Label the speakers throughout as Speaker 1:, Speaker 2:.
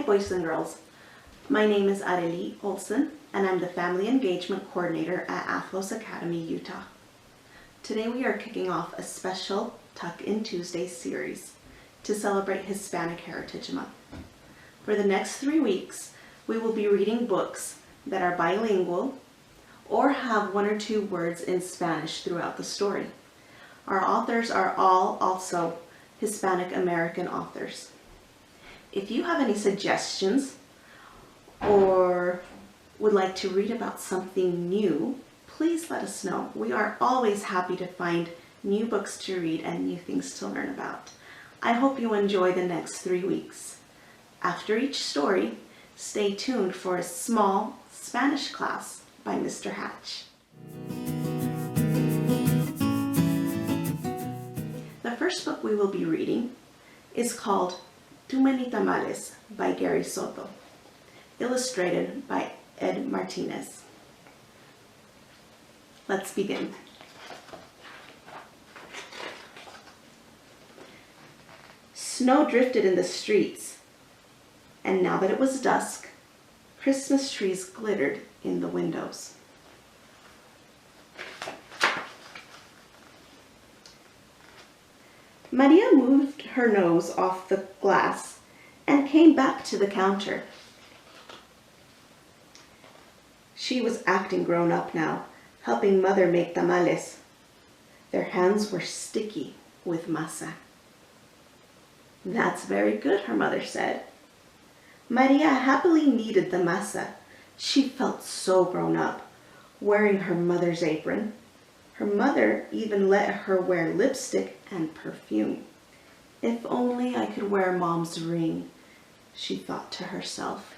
Speaker 1: boys and girls. My name is Areli Olsen, and I'm the Family Engagement Coordinator at Athlos Academy, Utah. Today we are kicking off a special Tuck-In Tuesday series to celebrate Hispanic Heritage Month. For the next 3 weeks, we will be reading books that are bilingual or have 1 or 2 words in Spanish throughout the story. Our authors are all also Hispanic American authors. If you have any suggestions or would like to read about something new, please let us know. We are always happy to find new books to read and new things to learn about. I hope you enjoy the next 3 weeks. After each story, stay tuned for a small Spanish class by Mr. Hatch. The first book we will be reading is called Too Many Tamales by Soto, illustrated by Martinez. Let's begin. Snow drifted in the streets, and now that it was dusk, Christmas trees glittered in the windows. Maria moved her nose off the glass and came back to the counter. She was acting grown up now, helping Mother make tamales. Their hands were sticky with masa. "That's very good," her mother said. Maria happily kneaded the masa. She felt so grown up, wearing her mother's apron. Her mother even let her wear lipstick and perfume. "If only I could wear Mom's ring," she thought to herself.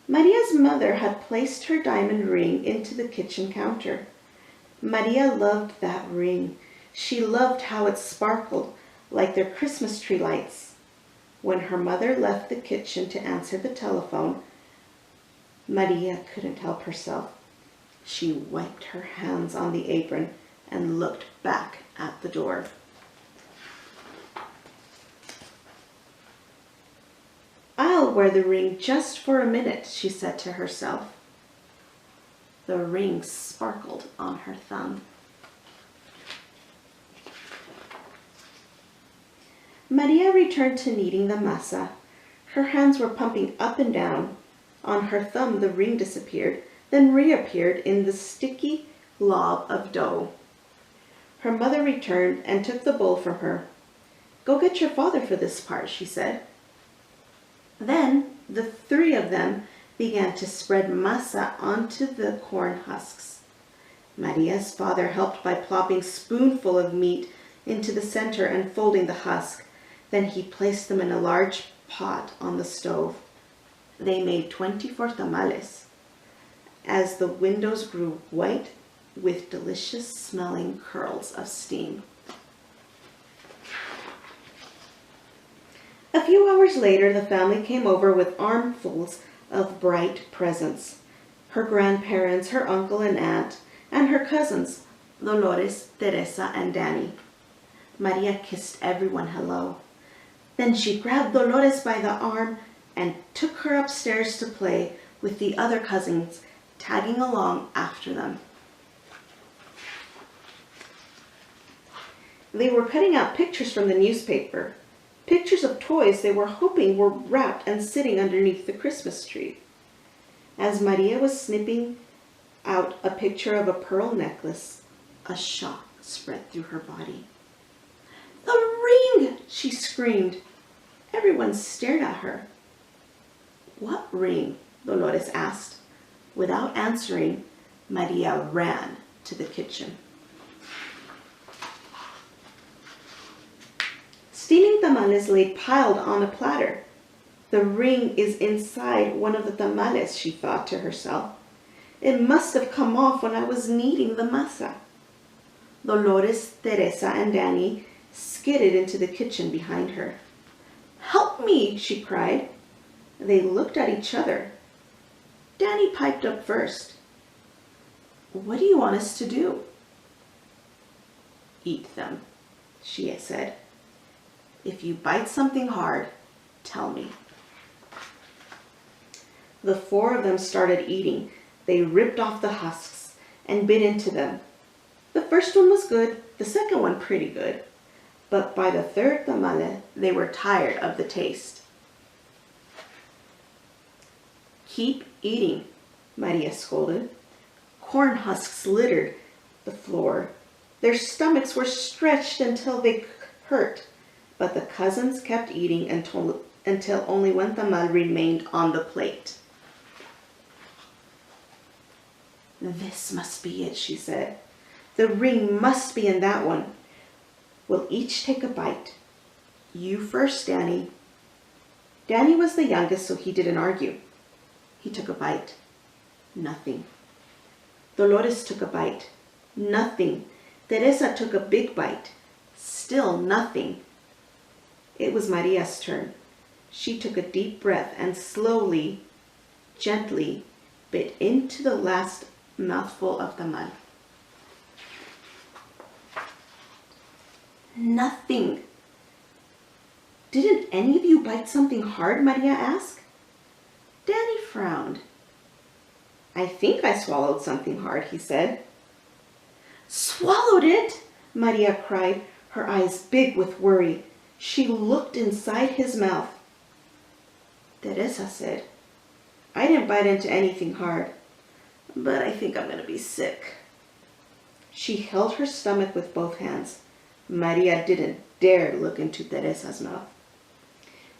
Speaker 1: Maria's mother had placed her diamond ring into the kitchen counter. Maria loved that ring. She loved how it sparkled like their Christmas tree lights. When her mother left the kitchen to answer the telephone, Maria couldn't help herself. She wiped her hands on the apron and looked back at the door. "I'll wear the ring just for a minute," she said to herself. The ring sparkled on her thumb. Maria returned to kneading the masa. Her hands were pumping up and down. On her thumb, the ring disappeared, then reappeared in the sticky glob of dough. Her mother returned and took the bowl from her. "Go get your father for this part," she said. Then the 3 of them began to spread masa onto the corn husks. Maria's father helped by plopping a spoonful of meat into the center and folding the husk. Then he placed them in a large pot on the stove. They made 24 tamales as the windows grew white with delicious smelling curls of steam. A few hours later, the family came over with armfuls of bright presents. Her grandparents, her uncle and aunt, and her cousins, Dolores, Teresa, and Danny. Maria kissed everyone hello. Then she grabbed Dolores by the arm and took her upstairs to play with the other cousins, tagging along after them. They were cutting out pictures from the newspaper, pictures of toys they were hoping were wrapped and sitting underneath the Christmas tree. As Maria was snipping out a picture of a pearl necklace, a shock spread through her body. "The ring!" she screamed. Everyone stared at her. "What ring?" Dolores asked. Without answering, Maria ran to the kitchen. Steaming tamales lay piled on a platter. "The ring is inside one of the tamales," she thought to herself. "It must have come off when I was kneading the masa." Dolores, Teresa, and Danny skidded into the kitchen behind her. "Help me!" she cried. They looked at each other. Danny piped up first. "What do you want us to do?" "Eat them," she said. If you bite something hard, tell me." The four of them started eating. They ripped off the husks and bit into them. The first one was good, the second one pretty good. But by the third tamale, they were tired of the taste. "Keep eating," Maria scolded. Corn husks littered the floor. Their stomachs were stretched until they hurt, but the cousins kept eating until only one tamal remained on the plate. "This must be it," she said. "The ring must be in that one. We'll each take a bite. You first, Danny." Danny was the youngest, so he didn't argue. He took a bite. Nothing. Dolores took a bite. Nothing. Teresa took a big bite. Still nothing. It was Maria's turn. She took a deep breath and slowly, gently bit into the last mouthful of tamal. Nothing. "Didn't any of you bite something hard?" Maria asked. Danny frowned. "I think I swallowed something hard," he said. "Swallowed it?" Maria cried, her eyes big with worry. She looked inside his mouth. Teresa said, "I didn't bite into anything hard, but I think I'm going to be sick." She held her stomach with both hands. Maria didn't dare look into Teresa's mouth.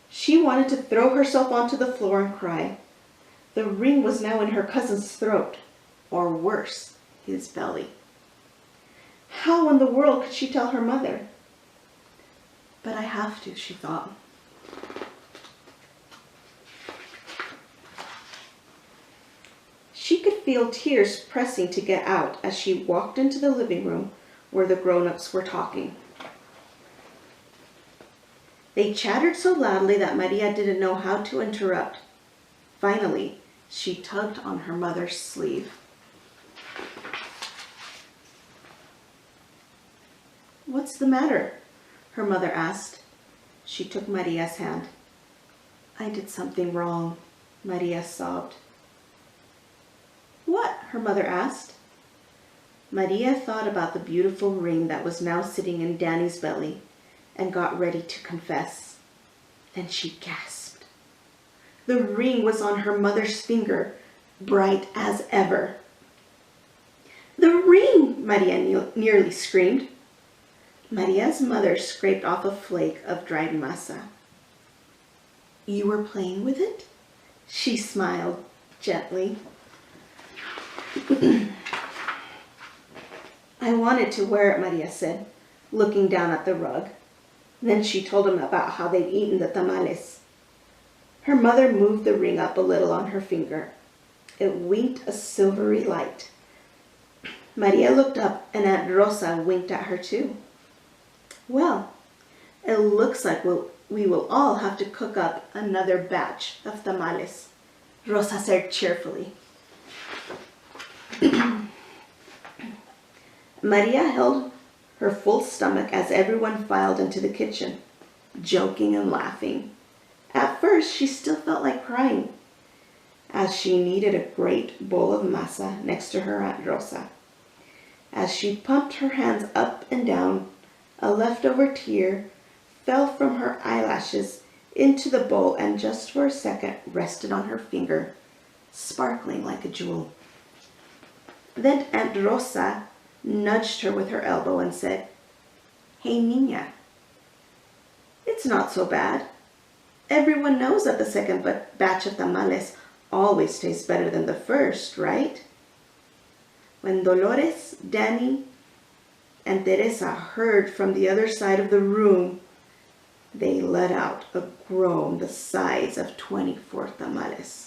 Speaker 1: She wanted to throw herself onto the floor and cry. The ring was now in her cousin's throat, or worse, his belly. How in the world could she tell her mother? But I have to, she thought. She could feel tears pressing to get out as she walked into the living room where the grown-ups were talking. They chattered so loudly that Maria didn't know how to interrupt. Finally, she tugged on her mother's sleeve. "What's the matter?" her mother asked. She took Maria's hand. "I did something wrong," Maria sobbed. "What?" her mother asked. Maria thought about the beautiful ring that was now sitting in Danny's belly and got ready to confess. Then she gasped. The ring was on her mother's finger, bright as ever. "The ring!" Maria nearly screamed. Maria's mother scraped off a flake of dried masa. "You were playing with it?" She smiled gently. "I wanted to wear it," Maria said, looking down at the rug. Then she told him about how they'd eaten the tamales. Her mother moved the ring up a little on her finger. It winked a silvery light. Maria looked up and Aunt Rosa winked at her too. "Well, it looks like we will all have to cook up another batch of tamales," Rosa said cheerfully. Maria held her full stomach as everyone filed into the kitchen, joking and laughing. At first, she still felt like crying, as she kneaded a great bowl of masa next to her Aunt Rosa. As she pumped her hands up and down, a leftover tear fell from her eyelashes into the bowl and just for a second rested on her finger, sparkling like a jewel. Then Aunt Rosa nudged her with her elbow and said, "Hey, Niña, it's not so bad. Everyone knows that the second batch of tamales always tastes better than the first, right?" When Dolores, Danny, and Teresa heard from the other side of the room, they let out a groan the size of 24 tamales.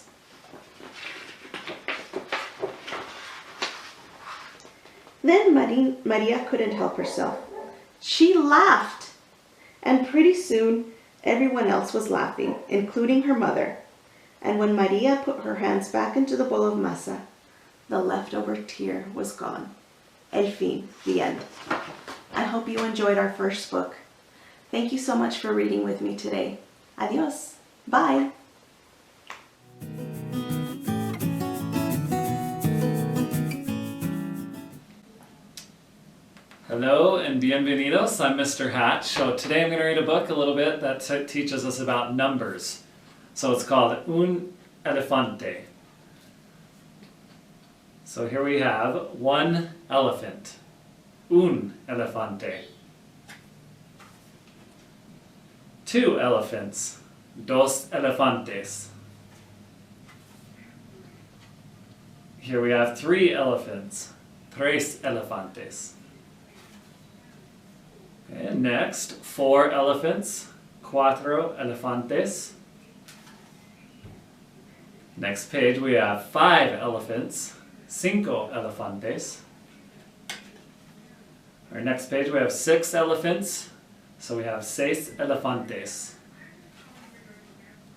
Speaker 1: Then Maria couldn't help herself. She laughed, and pretty soon everyone else was laughing, including her mother. And when Maria put her hands back into the bowl of masa, the leftover tear was gone. El fin, the end. I hope you enjoyed our first book. Thank you so much for reading with me today. Adios. Bye.
Speaker 2: Hello and bienvenidos. I'm Mr. Hatch. So today I'm going to read a book a little bit that teaches us about numbers. So it's called Un Elefante. So here we have one elephant. Un elefante. Two elephants. Dos elefantes. Here we have three elephants. Tres elefantes. And next, four elephants. Cuatro elefantes. Next page we have five elephants. Cinco elefantes. Our next page we have six elephants. So we have seis elefantes.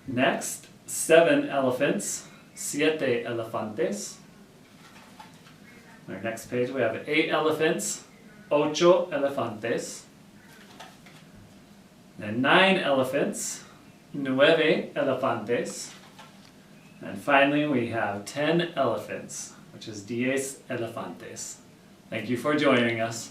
Speaker 2: Next, seven elephants. Siete elefantes. Our next page we have eight elephants. Ocho elefantes. Then nine elephants. Nueve elefantes. And finally we have 10 elephants, which is 10 elefantes. Thank you for joining us.